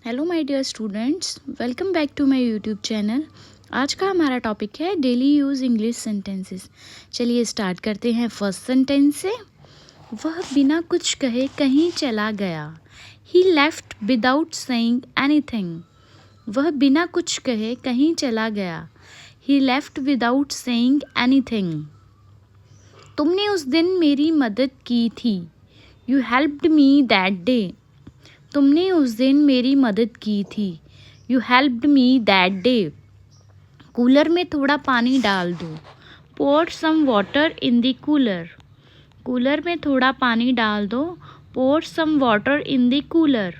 Hello my dear students, welcome back to my YouTube channel. आज का हमारा topic है डेली यूज़ इंग्लिश सेंटेंसेस। चलिए स्टार्ट करते हैं फर्स्ट सेंटेंस से। वह बिना कुछ कहे कहीं चला गया। He left without saying anything. वह बिना कुछ कहे कहीं चला गया। He left without saying anything. तुमने उस दिन मेरी मदद की थी। You helped me that day. तुमने उस दिन मेरी मदद की थी। You helped me that day. Cooler में थोड़ा पानी डाल दो। Pour some water in the cooler. Cooler में थोड़ा पानी डाल दो। Pour some water in the cooler.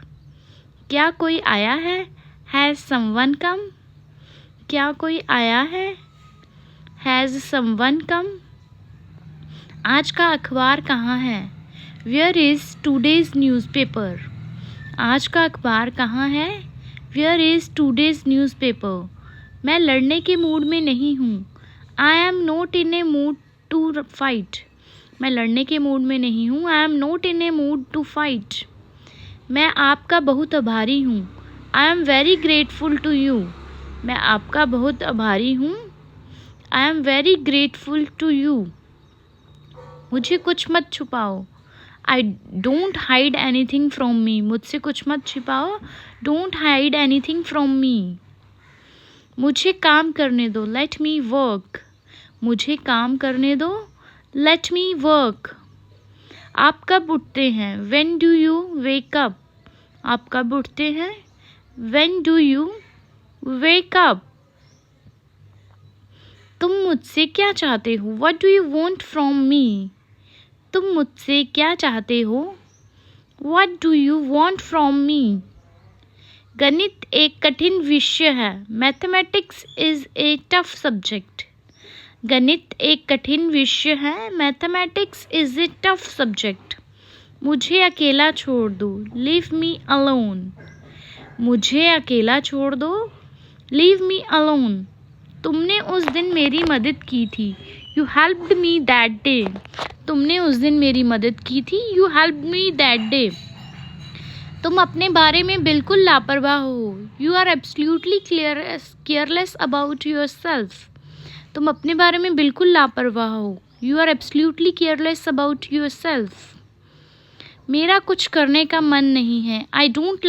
क्या कोई आया है? Has someone come? क्या कोई आया है? Has someone come? आज का अखबार कहाँ है? Where is today's newspaper? आज का अखबार कहाँ है? Where is today's newspaper? मैं लड़ने के मूड में नहीं हूँ। I am not in a mood to fight. मैं लड़ने के मूड में नहीं हूँ। I am not in a mood to fight. मैं आपका बहुत आभारी हूँ। I am very grateful to you. मैं आपका बहुत आभारी हूँ। I am very grateful to you. मुझे कुछ मत छुपाओ। I don't hide anything from me. मुझसे कुछ मत छिपाओ। Don't hide anything from me. मुझे काम करने दो। Let me work. मुझे काम करने दो। Let me work. आप कब उठते हैं? When do you wake up? आप कब उठते हैं? When do you wake up? तुम मुझसे क्या चाहते हो? What do you want from me? तुम मुझसे क्या चाहते हो? What do you want from me? गणित एक कठिन विषय है। Mathematics is a tough subject. गणित एक कठिन विषय है। Mathematics is a tough subject. मुझे अकेला छोड़ दो। Leave me alone. मुझे अकेला छोड़ दो। Leave me alone. तुमने उस दिन मेरी मदद की थी। You helped me that day. तुमने उस दिन मेरी मदद की थी। You helped me that day. तुम अपने बारे में बिल्कुल लापरवाह हो। You are absolutely careless about yourself. तुम अपने बारे में बिल्कुल लापरवाह हो। You are absolutely careless about yourself. मेरा कुछ करने का मन नहीं है। I don't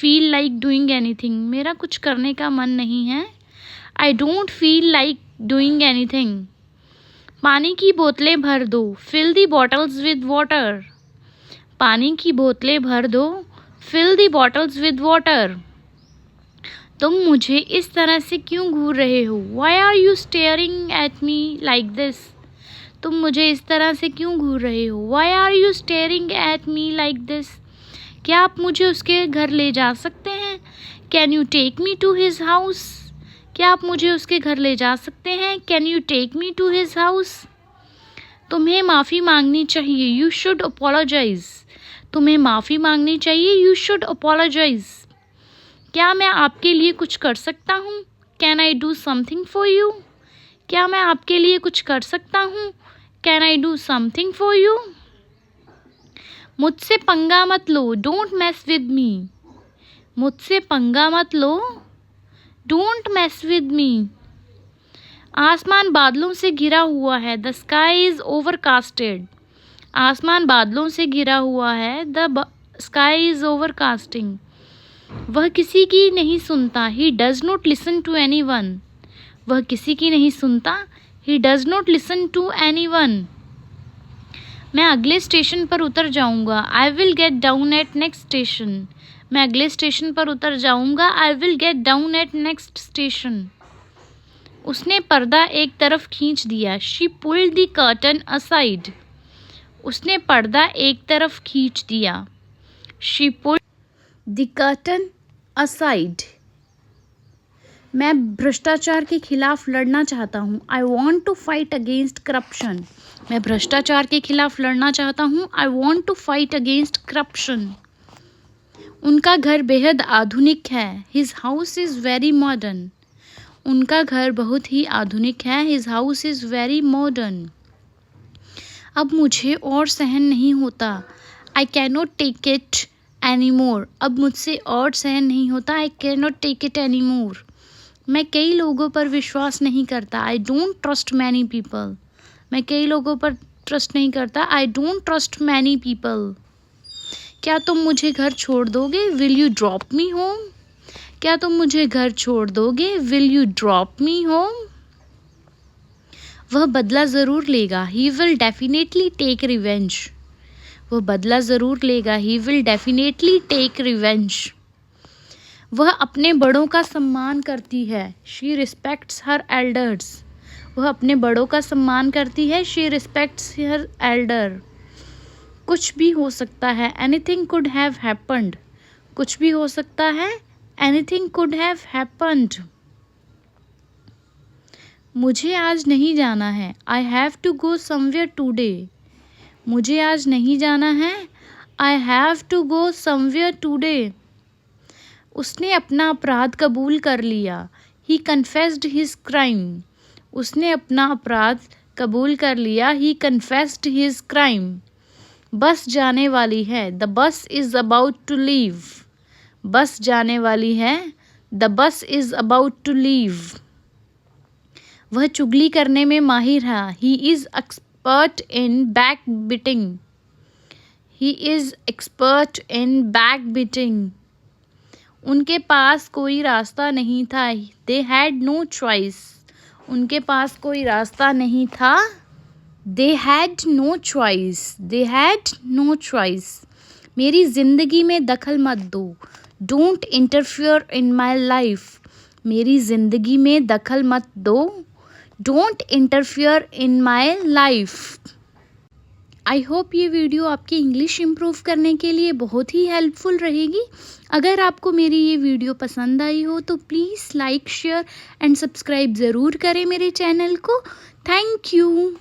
feel like doing anything. मेरा कुछ करने का मन नहीं है। I don't feel like doing anything. पानी की बोतलें भर दो। Fill the bottles with water. पानी की बोतलें भर दो। Fill the bottles with water. तुम मुझे इस तरह से क्यों घूर रहे हो? Why are you staring at me like this? तुम मुझे इस तरह से क्यों घूर रहे हो? Why are you staring at me like this? क्या आप मुझे उसके घर ले जा सकते हैं? Can you take me to his house? क्या आप मुझे उसके घर ले जा सकते हैं? Can you take me to his house? तुम्हें माफ़ी मांगनी चाहिए। You should apologize. तुम्हें माफ़ी मांगनी चाहिए। You should apologize. क्या मैं आपके लिए कुछ कर सकता हूँ? Can I do something for you? क्या मैं आपके लिए कुछ कर सकता हूँ? Can I do something for you? मुझसे पंगा मत लो। Don't mess with me. मुझसे पंगा मत लो। Don't mess with me. आसमान बादलों से घिरा हुआ है। The sky is overcasted. आसमान बादलों से घिरा हुआ है। The sky is overcasting. वह किसी की नहीं सुनता। He does not listen to anyone. वह किसी की नहीं सुनता। He does not listen to anyone. मैं अगले स्टेशन पर उतर जाऊंगा। I will get down at next station. मैं अगले स्टेशन पर उतर जाऊंगा। I will get down at next station. उसने पर्दा एक तरफ खींच दिया। She pulled the curtain aside. उसने पर्दा एक तरफ खींच दिया। She pulled the curtain aside. मैं भ्रष्टाचार के खिलाफ लड़ना चाहता हूँ। I want to fight against corruption. मैं भ्रष्टाचार के खिलाफ लड़ना चाहता हूँ। I want to fight against corruption. उनका घर बेहद आधुनिक है। His house is very modern. उनका घर बहुत ही आधुनिक है। His house is very modern. अब मुझे और सहन नहीं होता। I cannot take it any more, अब मुझसे और सहन नहीं होता। I can not take it any more, मैं कई लोगों पर विश्वास नहीं करता। I don't trust many people, मैं कई लोगों पर ट्रस्ट नहीं करता। I don't trust many people. क्या तुम मुझे घर छोड़ दोगे? Will you drop me home, क्या तुम मुझे घर छोड़ दोगे? Will you drop me home. वह बदला ज़रूर लेगा। He will definitely take revenge, वह बदला ज़रूर लेगा। He will definitely take revenge. वह अपने बड़ों का सम्मान करती है। शी रिस्पेक्ट्स हर एल्डर्स, वह अपने बड़ों का सम्मान करती है। She respects her Elder. कुछ भी हो सकता है। एनीथिंग कुड हैव हैपन्ड, कुछ भी हो सकता है। Anything could have happened. मुझे आज नहीं जाना है। I have to go somewhere today, मुझे आज नहीं जाना है। I have to go somewhere today. उसने अपना अपराध कबूल कर लिया। ही कन्फेस्ड हिज क्राइम, उसने अपना अपराध कबूल कर लिया। ही कन्फेस्ड हिज क्राइम। बस जाने वाली है। The bus is about to leave, बस जाने वाली है। The bus is about to leave. वह चुगली करने में माहिर है। He is expert in back beating, he is expert in back beating. उनके पास कोई रास्ता नहीं था। दे हैड नो चॉइस, उनके पास कोई रास्ता नहीं था। They had no choice, they had no choice. मेरी ज़िंदगी में दखल मत दो। Don't interfere in my life, मेरी ज़िंदगी में दखल मत दो। Don't interfere in my life. I hope ये वीडियो आपकी इंग्लिश इम्प्रूव करने के लिए बहुत ही हेल्पफुल रहेगी। अगर आपको मेरी ये वीडियो पसंद आई हो तो please like, share and subscribe ज़रूर करें मेरे चैनल को। Thank you.